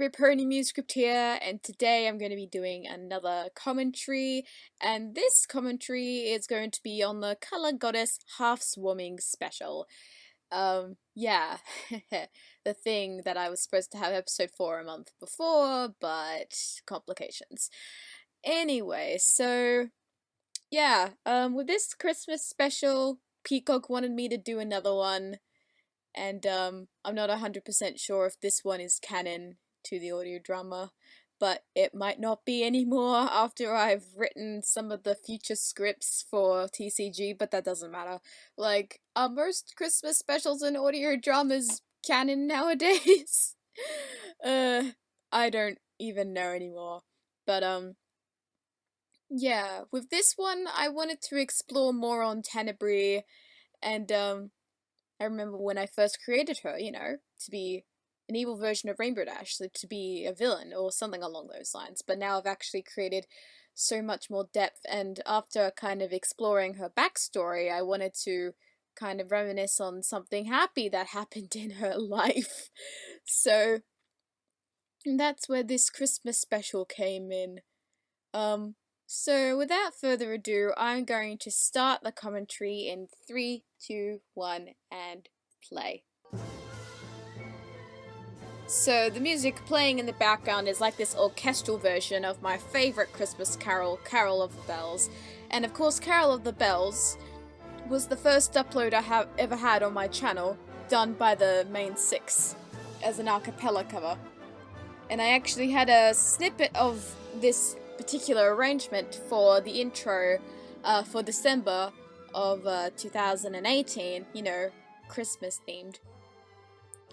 Pony Musescript here, and today I'm going to be doing another commentary, and this commentary is going to be on the Color Goddess Hearth Special. Yeah, the thing that I was supposed to have episode 4 a month before, but complications. Anyway, so yeah, with this Christmas special, Peacock wanted me to do another one. And I'm not 100% sure if this one is canon to the audio drama, but it might not be anymore after I've written some of the future scripts for TCG, but that doesn't matter. Like, are most Christmas specials and audio dramas canon nowadays? I don't even know anymore. But yeah, with this one I wanted to explore more on Tenebrae, and I remember when I first created her, you know, to be an evil version of Rainbow Dash, so to be a villain or something along those lines. But now I've actually created so much more depth, and after kind of exploring her backstory, I wanted to kind of reminisce on something happy that happened in her life. So that's where this Christmas special came in. So without further ado, I'm going to start the commentary in 3, 2, 1, and play. So the music playing in the background is like this orchestral version of my favourite Christmas carol, Carol of the Bells. And of course, Carol of the Bells was the first upload I have ever had on my channel, done by the main 6 as an a cappella cover. And I actually had a snippet of this particular arrangement for the intro for December of 2018, you know, Christmas themed.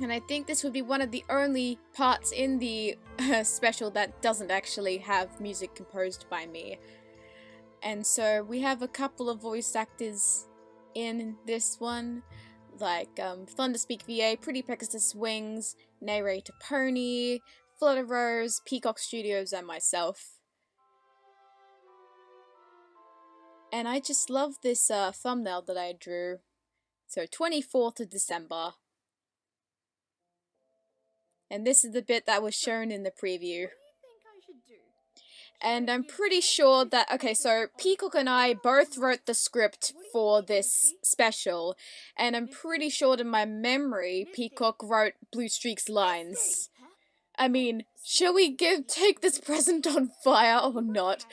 And I think this would be one of the only parts in the special that doesn't actually have music composed by me. And so we have a couple of voice actors in this one, like Thunderspeak VA, Pretty Pegasus Wings, Narrator Pony, Flutter Rose, Peacock Studios, and myself. And I just love this thumbnail that I drew. So 24th of December. And this is the bit that was shown in the preview. And I'm pretty sure that, okay, so Peacock and I both wrote the script for this special, and I'm pretty sure in my memory Peacock wrote Blue Streak's lines. I mean, shall we take this present on fire or not?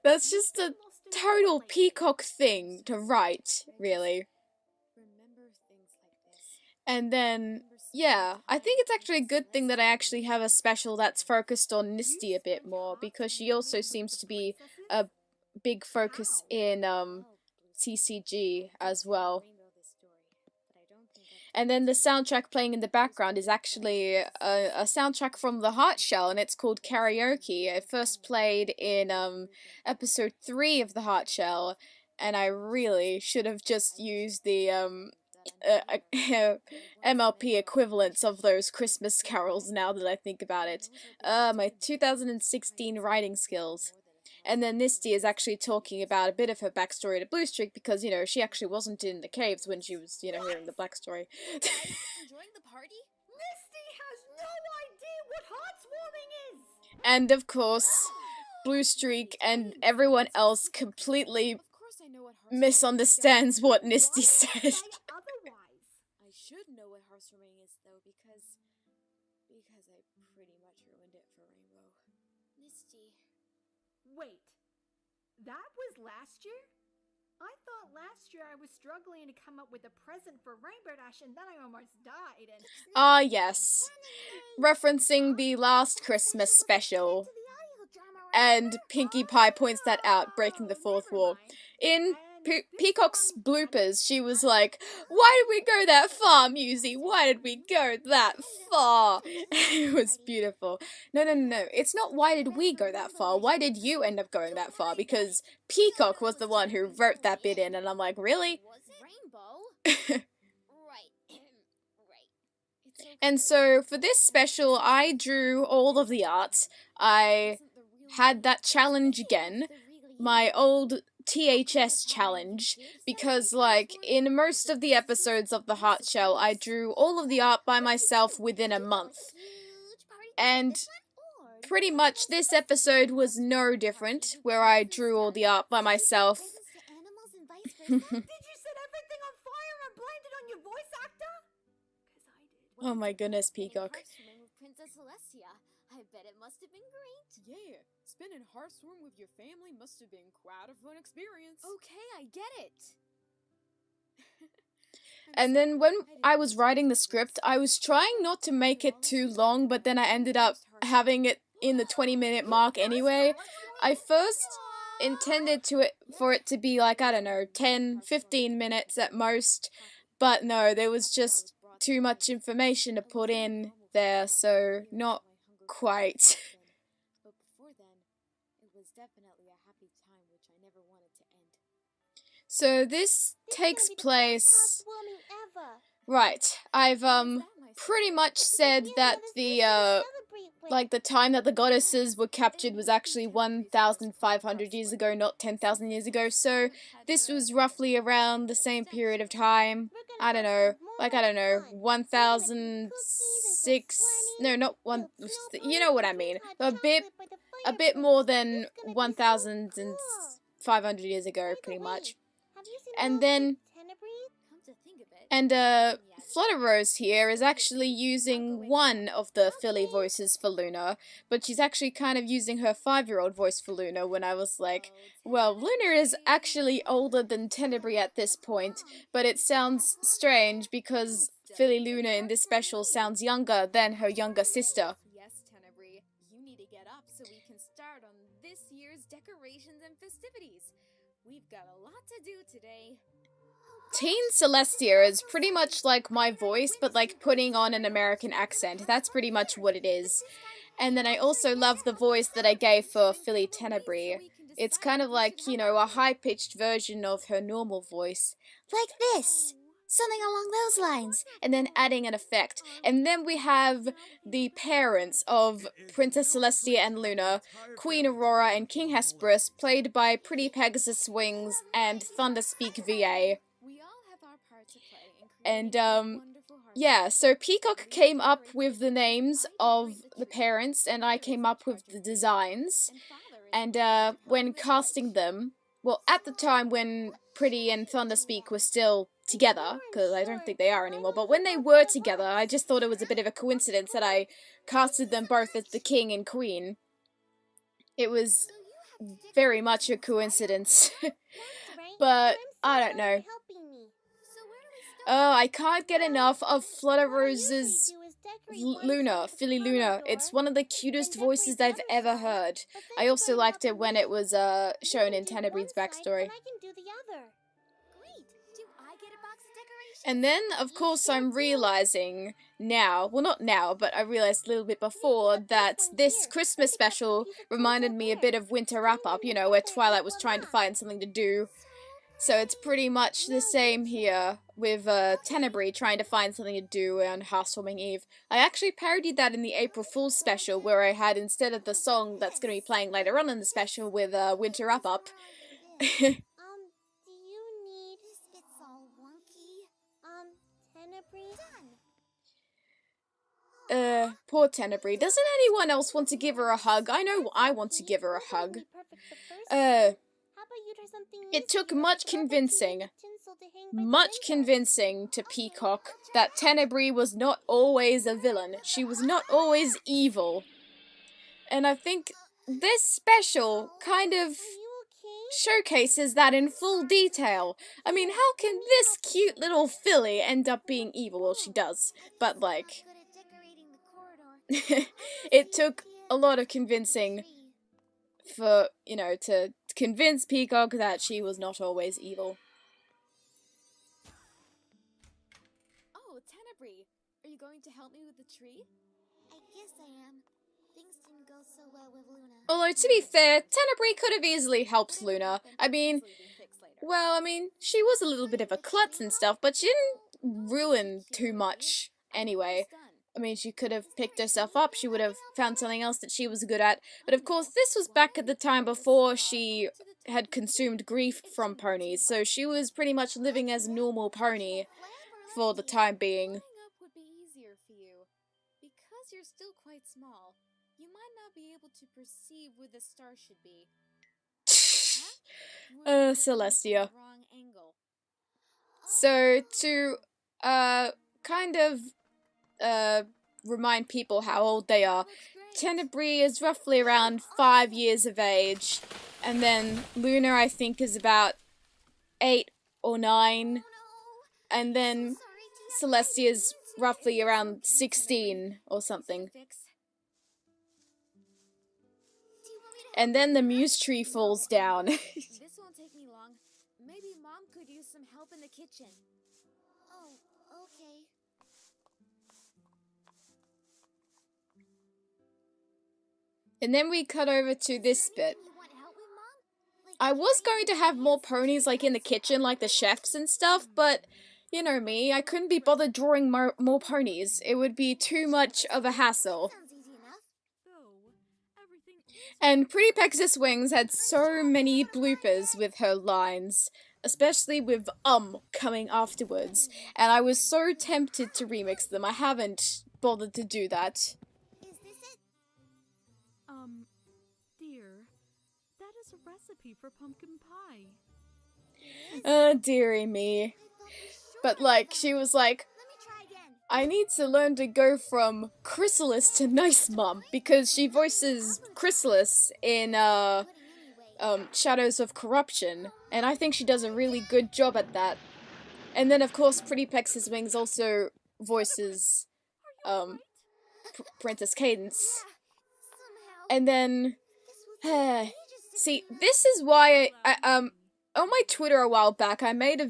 That's just a total Peacock thing to write, really. And then, yeah, I think it's actually a good thing that I actually have a special that's focused on Nisty a bit more, because she also seems to be a big focus in TCG as well. And then the soundtrack playing in the background is actually a soundtrack from the Heart Shell, and it's called Karaoke. It first played in episode 3 of the Heart Shell, and I really should have just used the MLP equivalents of those Christmas carols now that I think about it. My 2016 writing skills. And then Nisty is actually talking about a bit of her backstory to Blue Streak, because, you know, she actually wasn't in the caves when she was, you know, hearing the black story. Enjoying the party? Misty has no idea what heartwarming is! And of course, Blue Streak and everyone else completely misunderstands what Nisty said. I should know what heartwarming is, though, because I pretty much ruined it for Rainbow. Misty. Wait, that was last year? I thought last year I was struggling to come up with a present for Rainbow Dash, and then I almost died, and... Ah, yes. Referencing the last Christmas special. And Pinkie Pie points that out, breaking the fourth wall. In Peacock's bloopers, she was like, "Why did we go that far, Musy? Why did we go that far?" It was beautiful. No, it's not why did we go that far, why did you end up going that far? Because Peacock was the one who wrote that bit in, and I'm like, really? And so, for this special, I drew all of the art. I had that challenge again, my old THS challenge, because, like, in most of the episodes of the Heart Shell, I drew all of the art by myself within a month. And pretty much this episode was no different, where I drew all the art by myself. Did you set everything on fire and blinded on your voice actor? Cause I did. Oh my goodness, Peacock. With Princess Celestia. I bet it must have been great. Yeah, spending Hearthstone with your family must have been quite a fun experience. Okay, I get it. And then when I was writing the script, I was trying not to make it too long, but then I ended up having it in the 20-minute mark anyway. I first intended for it to be like, I don't know, 10, 15 minutes at most, but no, there was just too much information to put in there, so not quite. But before then, it was definitely a happy time which I never wanted to end. So this takes place... Right, I've pretty much said that the like the time that the goddesses were captured was actually 1,500 years ago, not 10,000 years ago, so this was roughly around the same period of time. I don't know, 1,006, no, not one, you know what I mean, a bit more than 1,500 years ago, pretty much. And then, and Flutterrose here is actually using one of the Philly voices for Luna, but she's actually kind of using her 5-year-old voice for Luna when I was like, well, Luna is actually older than Tenebrae at this point, but it sounds strange because Philly Luna in this special sounds younger than her younger sister. Yes, Tenebrae, you need to get up so we can start on this year's decorations and festivities. We've got a lot to do today. Teen Celestia is pretty much like my voice, but like putting on an American accent. That's pretty much what it is. And then I also love the voice that I gave for Philly Tenebrae. It's kind of like, you know, a high-pitched version of her normal voice. Like this! Something along those lines. And then adding an effect. And then we have the parents of Princess Celestia and Luna, Queen Aurora and King Hesperus, played by Pretty Pegasus Wings and Thunderspeak VA. And, yeah, so Peacock came up with the names of the parents, and I came up with the designs. And, when casting them, well, at the time when Pretty and Thunderspeak were still together, because I don't think they are anymore, but when they were together, I just thought it was a bit of a coincidence that I casted them both as the king and queen. It was very much a coincidence. But, I don't know. Oh, I can't get enough of Flutterrose's Luna, Philly Luna. It's one of the cutest voices I've ever heard. I also liked it when it was shown in Tenebrae's backstory. And then, of course, I'm realizing now, well not now, but I realized a little bit before, that this Christmas special reminded me a bit of Winter Wrap-Up, you know, where Twilight was trying to find something to do. So it's pretty much the same here with Tenebrae trying to find something to do on Hearthstorming Eve. I actually parodied that in the April Fool's special, where I had, instead of the song that's going to be playing later on in the special with Winter Wrap-Up. Do you need... This gets all wonky. Tenebrae? Poor Tenebrae. Doesn't anyone else want to give her a hug? I know I want to give her a hug. It took much convincing to Peacock that Tenebrae was not always a villain. She was not always evil. And I think this special kind of showcases that in full detail. I mean, how can this cute little filly end up being evil? Well, she does, but like... it took a lot of convincing for, you know, to convince Peacock that she was not always evil. Oh, Tenebrae, are you going to help me with the tree? I guess I am. Things didn't go so well with Luna. Although, to be fair, Tenebrae could have easily helped Luna. I mean, she was a little bit of a klutz and stuff, but she didn't ruin too much anyway. I mean, she could have picked herself up, she would have found something else that she was good at. But of course, this was back at the time before she had consumed grief from ponies, so she was pretty much living as a normal pony for the time being. Growing up would be easier for you. Because you're still quite small, you might not be able to perceive where the star should be. Celestia. Wrong angle. So to kind of remind people how old they are, Tenebrae is roughly around 5 years of age, and then Luna I think is about 8 or 9, and then Celestia's roughly around 16 or something. And then the muse tree falls down. This won't take me long. Maybe Mom could use some help in the kitchen. Oh, okay. And then we cut over to this bit. I was going to have more ponies like in the kitchen, like the chefs and stuff, but you know me, I couldn't be bothered drawing more ponies. It would be too much of a hassle. And Pretty Pegasus Wings had so many bloopers with her lines, especially with coming afterwards, and I was so tempted to remix them. I haven't bothered to do that. Is this it? Dear, that is a recipe for pumpkin pie. Dearie me. But like, she was like, Let me try again. I need to learn to go from Chrysalis to Nice Mom, because she voices Chrysalis in, Shadows of Corruption, and I think she does a really good job at that. And then, of course, Pretty Pegasus Wings also voices, Princess Cadence. Somehow. And then, This will take ages to see, figure this is why on my Twitter a while back, I made a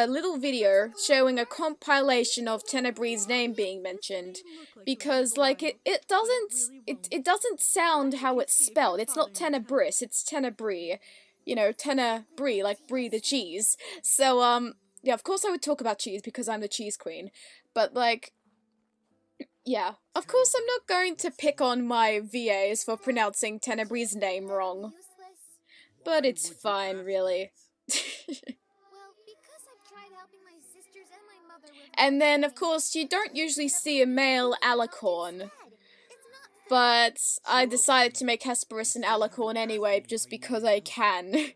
little video, showing a compilation of Tenebrae's name being mentioned, because, like, it doesn't sound how it's spelled. It's not Tenebris, it's Tenebrae. You know, Tenebrae, like Brie the cheese. So, yeah, of course I would talk about cheese, because I'm the cheese queen, but, like, yeah, of course I'm not going to pick on my VAs for pronouncing Tenebrae's name wrong. useless. But it's fine, really. Well, because I've tried helping my sisters and my mother with And then, of everything, course, you don't usually see a male alicorn, instead. It's not fair. but I decided to make Hesperus an alicorn anyway, just because I can. Can I help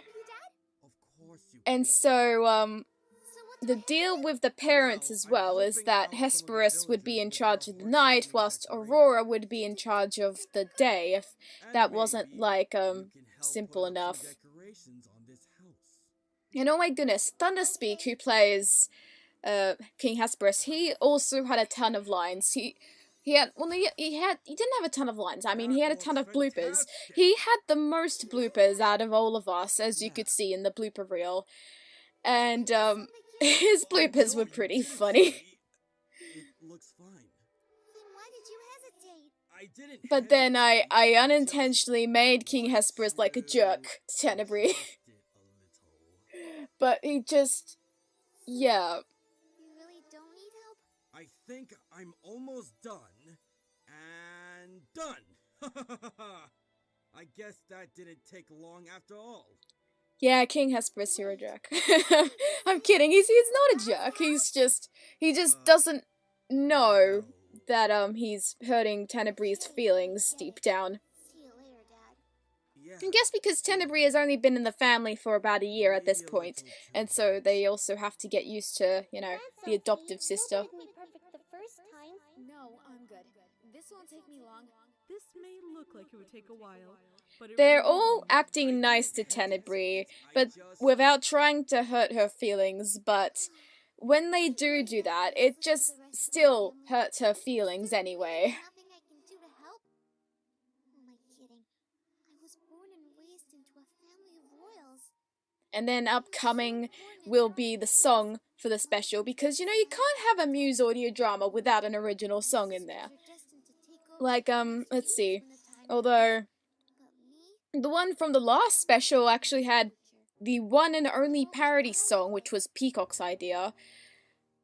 you, Dad? Of course you And can. so, So what do the I deal do? with the parents as well is that Hesperus would be in charge of the night, whilst Aurora would be in charge of the day, if that wasn't, like, simple enough. And oh my goodness, Thunderspeak, who plays King Hesperus, he also had a ton of lines. He didn't have a ton of lines. I mean, he had a ton of bloopers. He had the most bloopers out of all of us, as you could see in the blooper reel. And his bloopers were pretty funny. It looks fine. Then why did you hesitate? I didn't. But then I hesitate, unintentionally made King Hesperus like a jerk to Tenebrae. just a little. But he just, yeah. You really don't need help? I think I'm almost done. And done. I guess that didn't take long after all. Yeah, King Hesperus, you're a jerk. I'm kidding, he's not a jerk, he just doesn't know that, he's hurting Tenebrae's feelings deep down. See you later, Dad. Yeah. I guess because Tenebrae has only been in the family for about a year at this point, and so they also have to get used to, you know, the adoptive sister. perfect the first time. No, I'm good. This won't take me long. This may look like it would take a while, but it They're really all won't. acting nice to Tenebrae, but without trying to hurt her feelings, but when they do that, it just still hurts her feelings anyway. Nothing I can do to help. Who am I kidding? I was born and raised into a family of royals. And then upcoming will be the song for the special, because, you know, you can't have a Muse audio drama without an original song in there. You're destined to take over Like, the let's see. when the time Although, But me? the one from the last special actually had the one and only parody song, which was Peacock's idea.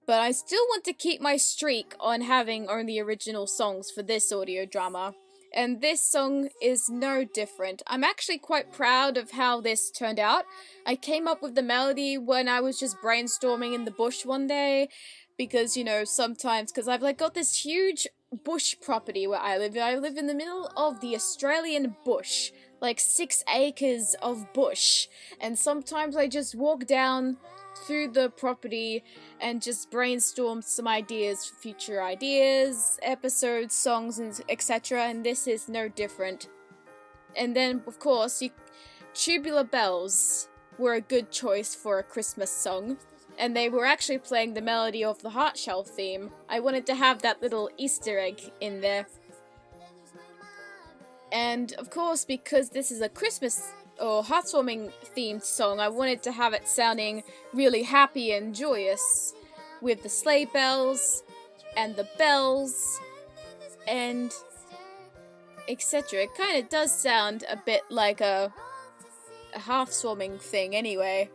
But I still want to keep my streak on having only original songs for this audio drama. And this song is no different. I'm actually quite proud of how this turned out. I came up with the melody when I was just brainstorming in the bush one day. Because, you know, sometimes, because I've like got this huge bush property where I live. I live in the middle of the Australian bush, like 6 acres of bush, and sometimes I just walk down through the property and just brainstorm some ideas for future ideas, episodes, songs, and etc. And this is no different. And then, of course, Tubular Bells were a good choice for a Christmas song, and they were actually playing the melody of the Heart Shell theme. I wanted to have that little Easter egg in there. And of course, because this is a Christmas or heartwarming themed song, I wanted to have it sounding really happy and joyous, with the sleigh bells and the bells and etc. It kind of does sound a bit like a heartwarming thing anyway.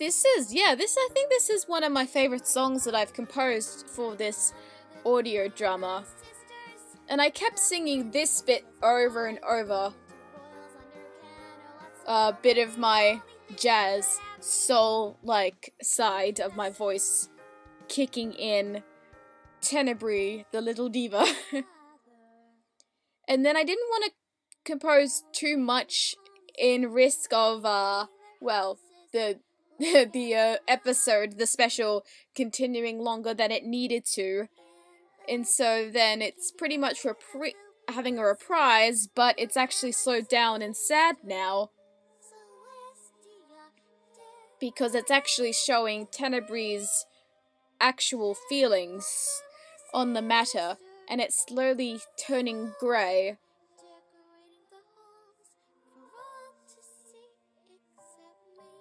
I think this is one of my favorite songs that I've composed for this audio drama. And I kept singing this bit over and over. A bit of my jazz, soul-like side of my voice kicking in, Tenebrae, the little diva. And then I didn't want to compose too much in risk of, the episode, the special, continuing longer than it needed to. And so then it's pretty much having a reprise, but it's actually slowed down and sad now. Because it's actually showing Tenebrae's actual feelings on the matter, and it's slowly turning grey.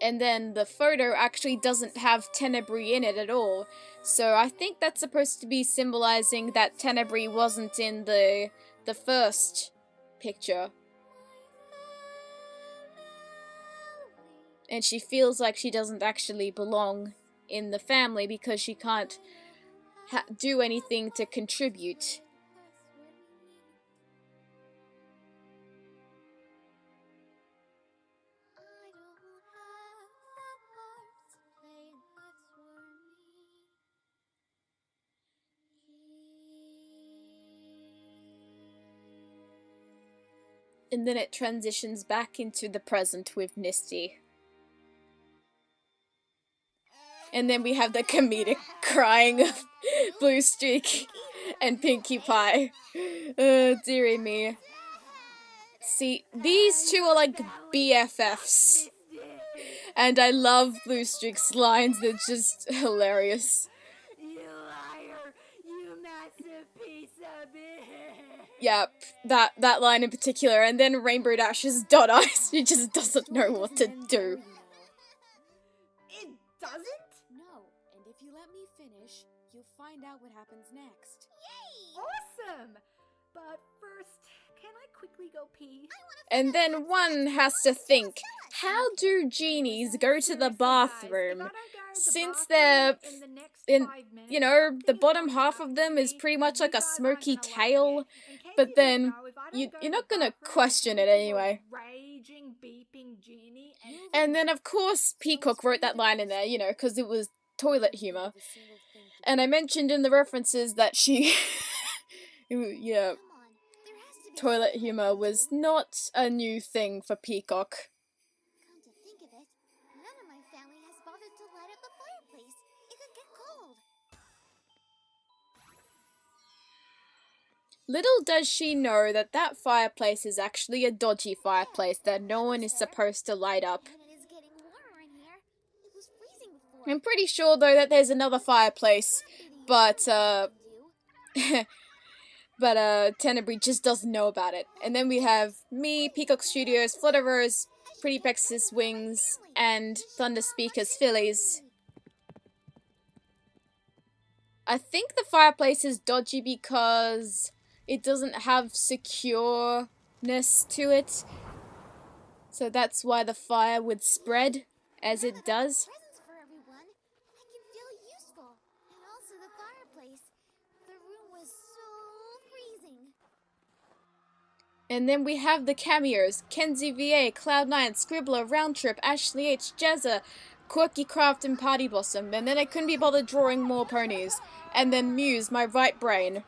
And then the photo actually doesn't have Tenebrae in it at all. So I think that's supposed to be symbolizing that Tenebrae wasn't in the first picture. And she feels like she doesn't actually belong in the family because she can't do anything to contribute. And then it transitions back into the present with Misty. And then we have the comedic crying of Blue Streak and Pinkie Pie. Oh, dearie me. See, these two are like BFFs. And I love Blue Streak's lines, they're just hilarious. You liar! You massive piece of it! Yep, that line in particular, and then Rainbow Dash's dot eyes, she just doesn't know what to do. It doesn't? No, and if you let me finish, you'll find out what happens next. Awesome! But first, can I quickly go pee? And then one has to think, how do genies go to the bathroom? Since they're in, you know, the bottom half of them is pretty much like a smoky tail, but then you're not gonna question it anyway. Raging, beeping genie. And then, of course, Peacock wrote that line in there, you know, because it was toilet humor. And I mentioned in the references that she... yeah, toilet humor was not a new thing for Peacock. Come to think of it, none of my family has bothered to light up the fireplace. It could get cold. Little does she know that that fireplace is actually a dodgy fireplace that no one is supposed to light up. And it is getting warmer in here. It was freezing before. I'm pretty sure, though, that there's another fireplace, but, Tenebrae just doesn't know about it. And then we have me, Peacock Studios, Flutterrose, Pretty Pegasus Wings, and Thunder Speakers Phillies. I think the fireplace is dodgy because it doesn't have secureness to it. So that's why the fire would spread as it does. Presents for everyone. I can feel useful. And also the fireplace. The room was so freezing. And then we have the cameos. Kenzie VA, Cloud9, Scribbler, Roundtrip, Ashley H, Jezza, Quirky Craft, and Party Blossom. And then I couldn't be bothered drawing more ponies. And then Muse, my right brain.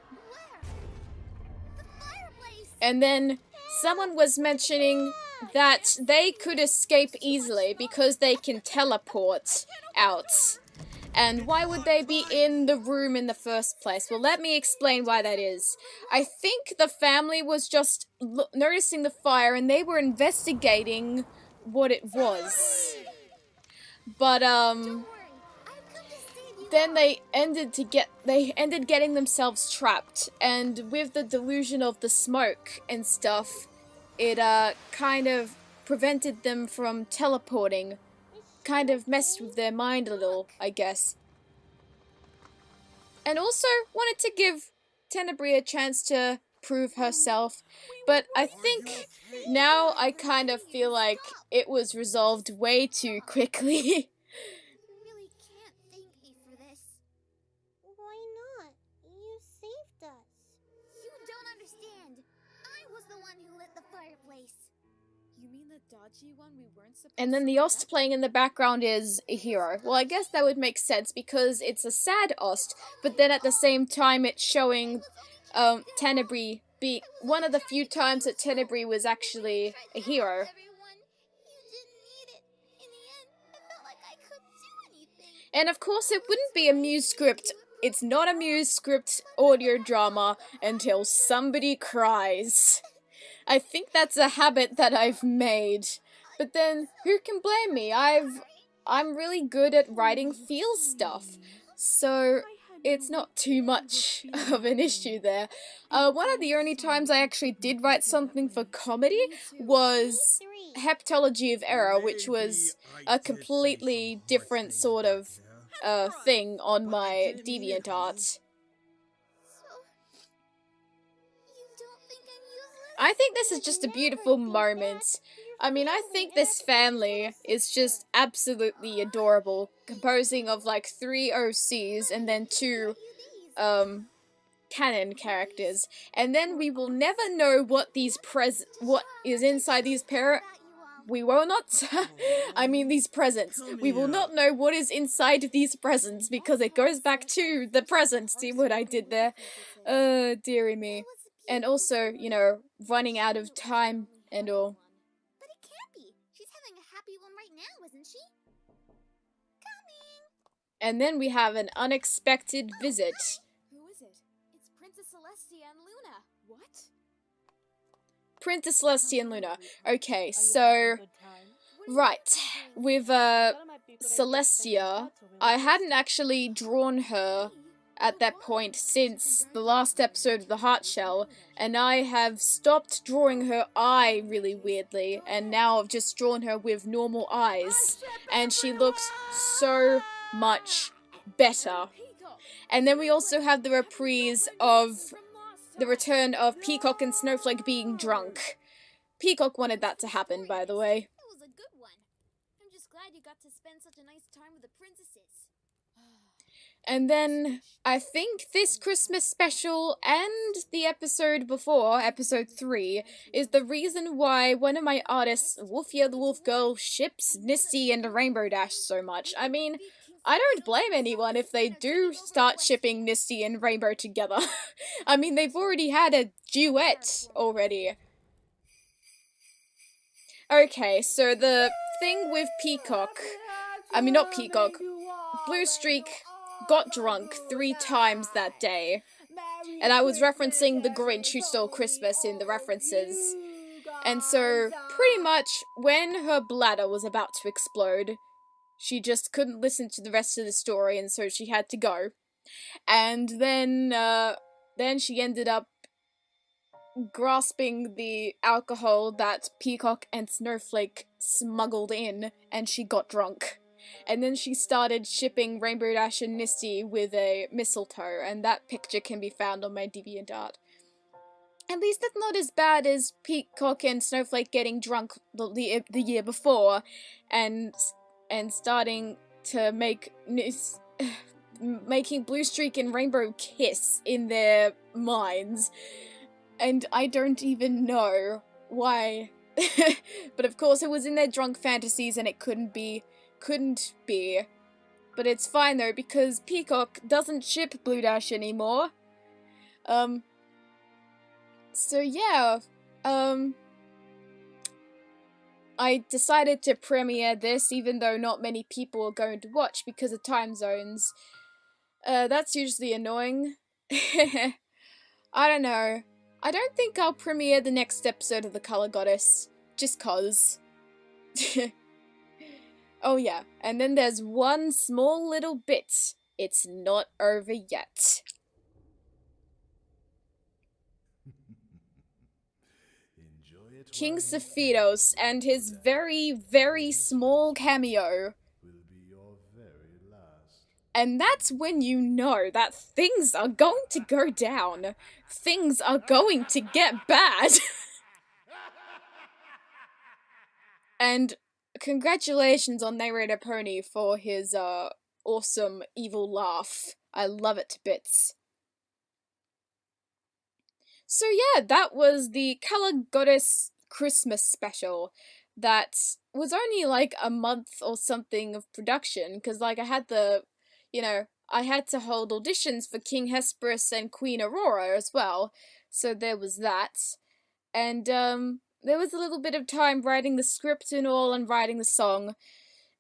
And then someone was mentioning that they could escape easily because they can teleport out. And why would they be in the room in the first place? Well, let me explain why that is. I think the family was just noticing the fire and they were investigating what it was. But, then they ended getting themselves trapped, and with the delusion of the smoke and stuff, it, kind of prevented them from teleporting. Kind of messed with their mind a little, I guess. And also wanted to give Tenebrae a chance to prove herself, but I think now I kind of feel like it was resolved way too quickly. You really can't thank me for this. Why not? You saved us. You don't understand. I was the one who lit the fireplace. You mean the dodgy one we weren't supposed And then the to Ost get? playing in the background is a hero. Well, I guess that would make sense because it's a sad Ost, but then at the same time it's showing Tenebrae be one of the few times that Tenebrae was actually a hero. Everyone, you didn't need it. In the end, I felt like I couldn't do anything. And of course it wouldn't be a Muse script. It's not a Muse script audio drama until somebody cries. I think that's a habit that I've made. But then, who can blame me? I'm really good at writing feel stuff. So, it's not too much of an issue there. One of the only times I actually did write something for comedy was Heptology of Error, which was a completely different sort of thing on my DeviantArt. So, you don't think I'm useless? I think this is just a beautiful moment. I mean, I think this family is just absolutely adorable, composing of like 3 OCs and then 2 canon characters. And then we will never know what what is inside these we will not I mean these presents. We will not know what is inside these presents because it goes back to the presents. See what I did there? Dearie me. And also, you know, running out of time and all. But it can't be. She's having a happy one right now, isn't she? Coming! And then we have an unexpected visit. Who is it? It's Princess Celestia and Luna. What? Princess Celestia and Luna. Okay, so right. With Celestia, I hadn't actually drawn her at that point since the last episode of the Heart Shell, and I have stopped drawing her eye really weirdly, and now I've just drawn her with normal eyes, and she looks so much better. And then we also have the reprise of the return of Peacock and Snowflake being drunk. Peacock wanted that to happen, by the way. That was a good one. I'm just glad you got to spend such a nice time with the princesses. And then, I think this Christmas special and the episode before, episode 3, is the reason why one of my artists, Wolfia the Wolf Girl, ships Nisty and Rainbow Dash so much. I mean, I don't blame anyone if they do start shipping Nisty and Rainbow together. I mean, they've already had a duet already. Okay, so the thing with Peacock, I mean not Peacock, Blue Streak got drunk 3 times that day. And I was referencing the Grinch Who Stole Christmas in the references. And so, pretty much, when her bladder was about to explode, she just couldn't listen to the rest of the story, and so she had to go. And then she ended up grasping the alcohol that Peacock and Snowflake smuggled in, and she got drunk. And then she started shipping Rainbow Dash and Nisty with a mistletoe, and that picture can be found on my DeviantArt. At least it's not as bad as Peacock and Snowflake getting drunk the year before, and starting to making Blue Streak and Rainbow kiss in their minds. and I don't even know why. But of course it was in their drunk fantasies and it couldn't be. But it's fine though, because Peacock doesn't ship Blue Dash anymore. So yeah, I decided to premiere this even though not many people are going to watch because of time zones. That's usually annoying. I don't know. I don't think I'll premiere the next episode of The Color Goddess, just cause. Oh yeah, and then there's one small little bit. It's not over yet. King Sephiroth and his very, very small cameo. And that's when you know that things are going to go down. Things are going to get bad. And congratulations on Narrator Pony for his awesome evil laugh. I love it to bits. So yeah, that was the Color Goddess Christmas Special. That was only like a month or something of production, because like I had to hold auditions for King Hesperus and Queen Aurora as well, so there was that. And there was a little bit of time writing the script and all, and writing the song,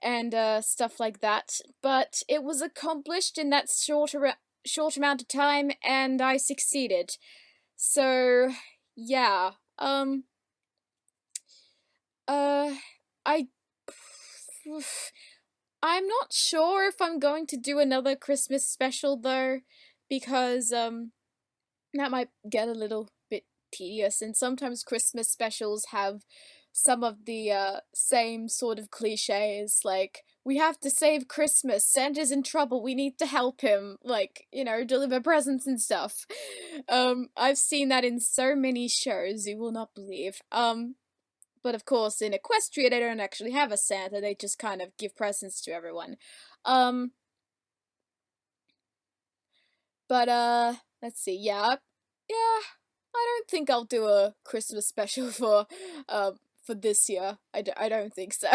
and stuff like that, but it was accomplished in that short amount of time, and I succeeded. So, yeah, I'm not sure if I'm going to do another Christmas special, though, because, that might get a little bit tedious, and sometimes Christmas specials have some of the, same sort of cliches, like, we have to save Christmas, Santa's in trouble, we need to help him, like, deliver presents and stuff. I've seen that in so many shows, you will not believe. But of course, in Equestria, they don't actually have a Santa, they just kind of give presents to everyone. But, let's see, yeah, I don't think I'll do a Christmas special for this year. I don't think so.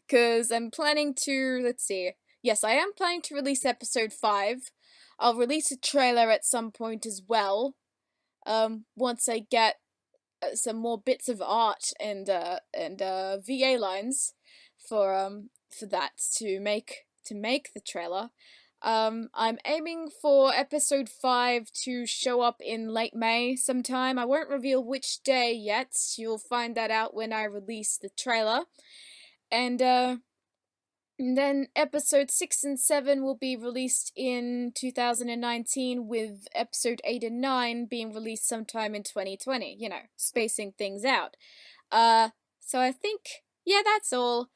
Because I'm planning to, let's see, yes, I am planning to release episode 5. I'll release a trailer at some point as well, once I get some more bits of art and VA lines for that to make the trailer. I'm aiming for episode 5 to show up in late May sometime. I won't reveal which day yet. You'll find that out when I release the trailer. And then episode 6 and 7 will be released in 2019, with episode 8 and 9 being released sometime in 2020, spacing things out. So I think, yeah, that's all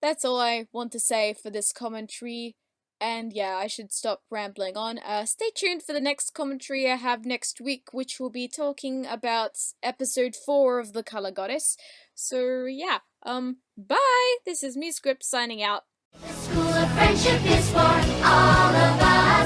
I want to say for this commentary. And yeah, I should stop rambling on. Stay tuned for the next commentary I have next week, which will be talking about episode 4 of The Color Goddess. So yeah, bye! This is MuseScript signing out. The school of friendship is for all of us.